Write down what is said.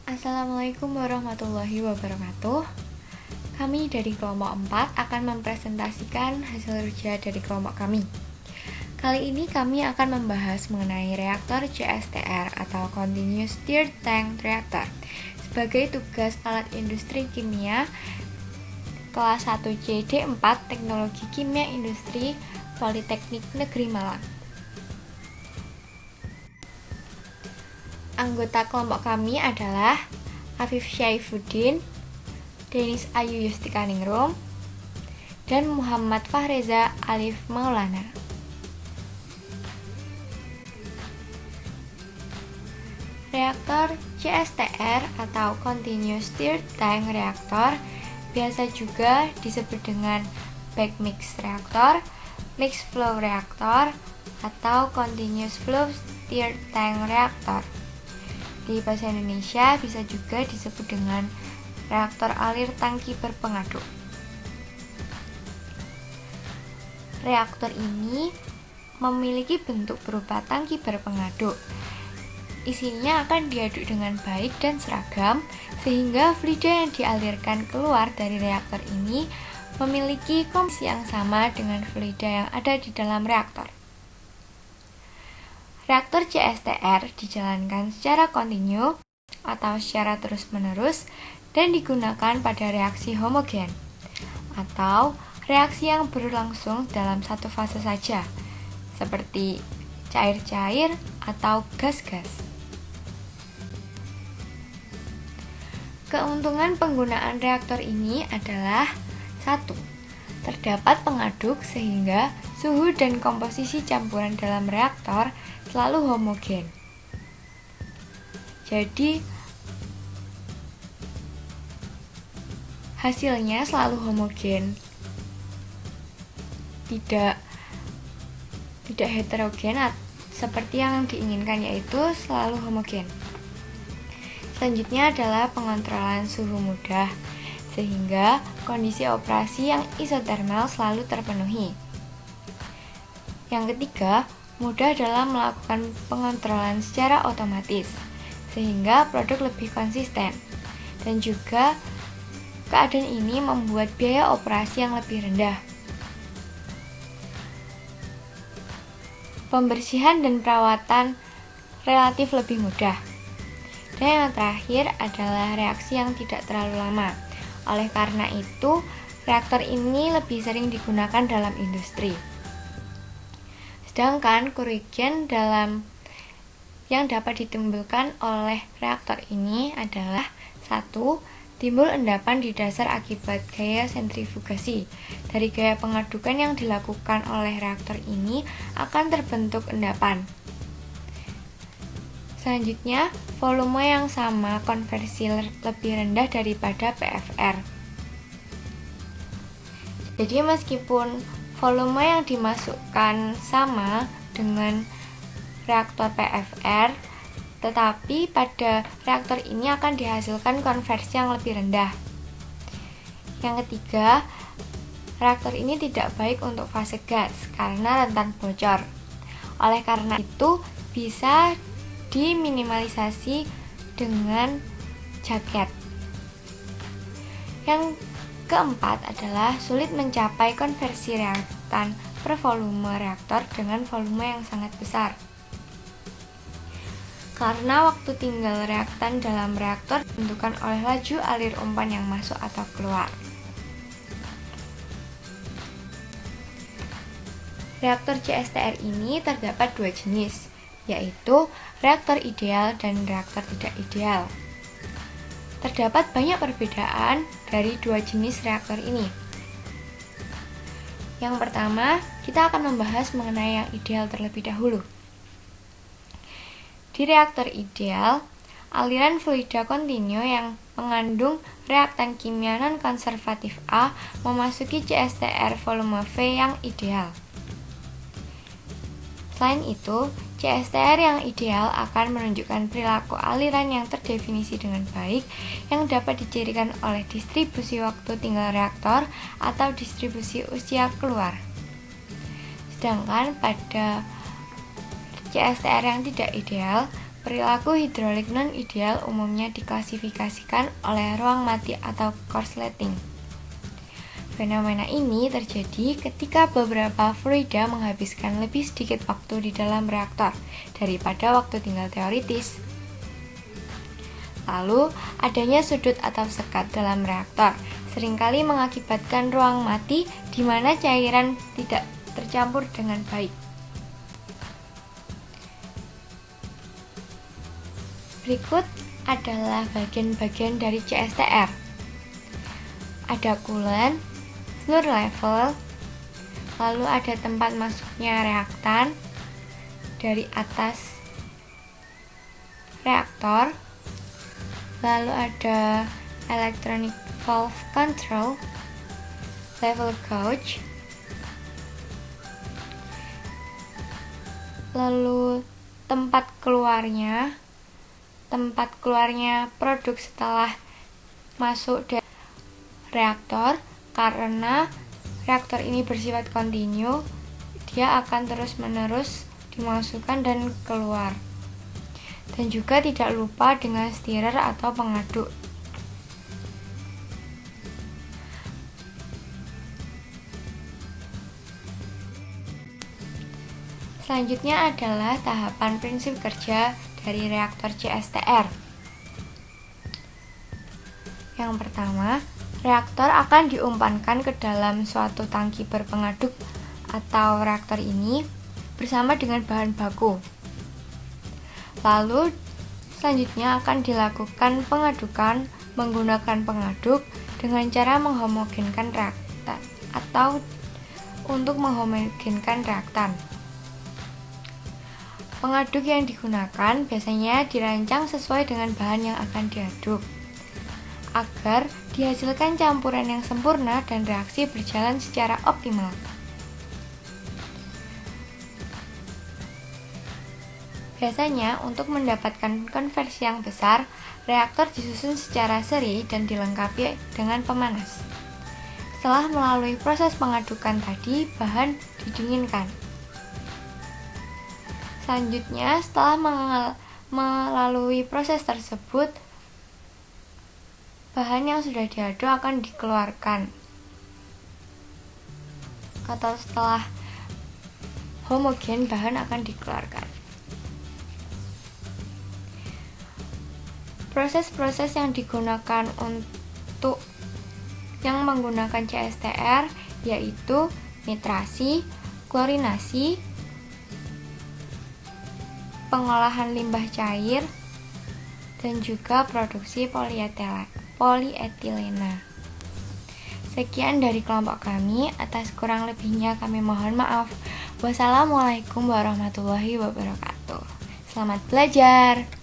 Assalamualaikum warahmatullahi wabarakatuh. Kami dari kelompok 4 akan mempresentasikan hasil kerja dari kelompok kami. Kali ini kami akan membahas mengenai reaktor CSTR atau Continuous Stirred Tank Reactor sebagai tugas alat industri kimia kelas 1C D4 Teknologi Kimia Industri Politeknik Negeri Malang. Anggota kelompok kami adalah Afif Syaifuddin, Denis Ayu Yustikaningrum, dan Muhammad Fahreza Alif Maulana. Reaktor CSTR atau Continuous Stirred Tank Reactor biasa juga disebut dengan back mix reactor, mixed flow reactor, atau Continuous Flow Stirred Tank Reactor. Di bahasa Indonesia bisa juga disebut dengan reaktor alir tangki berpengaduk. Reaktor ini memiliki bentuk berupa tangki berpengaduk. Isinya akan diaduk dengan baik dan seragam sehingga fluida yang dialirkan keluar dari reaktor ini memiliki komposisi yang sama dengan fluida yang ada di dalam reaktor. Reaktor CSTR dijalankan secara kontinu atau secara terus-menerus dan digunakan pada reaksi homogen atau reaksi yang berlangsung dalam satu fase saja, seperti cair-cair atau gas-gas. Keuntungan penggunaan reaktor ini adalah 1. Terdapat pengaduk sehingga suhu dan komposisi campuran dalam reaktor selalu homogen. Jadi hasilnya selalu homogen. Tidak heterogen seperti yang diinginkan, yaitu selalu homogen. Selanjutnya adalah pengontrolan suhu mudah sehingga kondisi operasi yang isotermal selalu terpenuhi. Yang ketiga, mudah dalam melakukan pengontrolan secara otomatis, sehingga produk lebih konsisten. Dan juga, keadaan ini membuat biaya operasi yang lebih rendah. Pembersihan dan perawatan relatif lebih mudah. Dan yang terakhir adalah reaksi yang tidak terlalu lama. Oleh karena itu, reaktor ini lebih sering digunakan dalam industri. Sedangkan kerugian yang dapat ditimbulkan oleh reaktor ini adalah 1. Timbul endapan di dasar akibat gaya sentrifugasi. Dari gaya pengadukan yang dilakukan oleh reaktor ini akan terbentuk endapan. Selanjutnya, volume yang sama konversi lebih rendah daripada PFR. Jadi meskipun volume yang dimasukkan sama dengan reaktor PFR, tetapi pada reaktor ini akan dihasilkan konversi yang lebih rendah. Yang ketiga, reaktor ini tidak baik untuk fase gas karena rentan bocor. Oleh karena itu, bisa diminimalisasi dengan jaket. Yang keempat adalah sulit mencapai konversi reaktan per volume reaktor dengan volume yang sangat besar. Karena waktu tinggal reaktan dalam reaktor ditentukan oleh laju alir umpan yang masuk atau keluar. Reaktor CSTR ini terdapat 2 jenis, yaitu reaktor ideal dan reaktor tidak ideal. Terdapat banyak perbedaan dari 2 jenis reaktor ini. Yang pertama, kita akan membahas mengenai yang ideal terlebih dahulu. Di reaktor ideal, aliran fluida kontinu yang mengandung reaktan kimia non-konservatif A memasuki CSTR volume V yang ideal. Selain itu, CSTR yang ideal akan menunjukkan perilaku aliran yang terdefinisi dengan baik yang dapat dicirikan oleh distribusi waktu tinggal reaktor atau distribusi usia keluar. Sedangkan pada CSTR yang tidak ideal, Perilaku hidrolik non-ideal umumnya diklasifikasikan oleh ruang mati atau korsleting. Fenomena ini terjadi ketika beberapa fluida menghabiskan lebih sedikit waktu di dalam reaktor daripada waktu tinggal teoritis. Lalu, adanya sudut atau sekat dalam reaktor seringkali mengakibatkan ruang mati di mana cairan tidak tercampur dengan baik. Berikut adalah bagian-bagian dari CSTR. Ada coolant, slur level, lalu ada tempat masuknya reaktan dari atas reaktor, lalu ada electronic valve control, level gauge, lalu tempat keluarnya produk setelah masuk dari reaktor. Karena reaktor ini bersifat kontinu, dia akan terus-menerus dimasukkan dan keluar. Dan juga tidak lupa dengan stirrer atau pengaduk. Selanjutnya adalah tahapan prinsip kerja dari reaktor CSTR. Yang pertama, reaktor akan diumpankan ke dalam suatu tangki berpengaduk atau reaktor ini bersama dengan bahan baku. Lalu selanjutnya akan dilakukan pengadukan menggunakan pengaduk dengan cara menghomogenkan reaktan atau untuk menghomogenkan reaktan. Pengaduk yang digunakan biasanya dirancang sesuai dengan bahan yang akan diaduk, agar dihasilkan campuran yang sempurna dan reaksi berjalan secara optimal. Biasanya, untuk mendapatkan konversi yang besar, reaktor disusun secara seri dan dilengkapi dengan pemanas. Setelah melalui proses pengadukan tadi, bahan didinginkan. Selanjutnya, setelah melalui proses tersebut, bahan yang sudah diaduk akan dikeluarkan. Atau setelah homogen, bahan akan dikeluarkan. Proses-proses yang digunakan untuk yang menggunakan CSTR yaitu nitrasi, klorinasi, pengolahan limbah cair, dan juga produksi polietilena. Sekian dari kelompok kami, atas kurang lebihnya kami mohon maaf. Wassalamualaikum warahmatullahi wabarakatuh. Selamat belajar.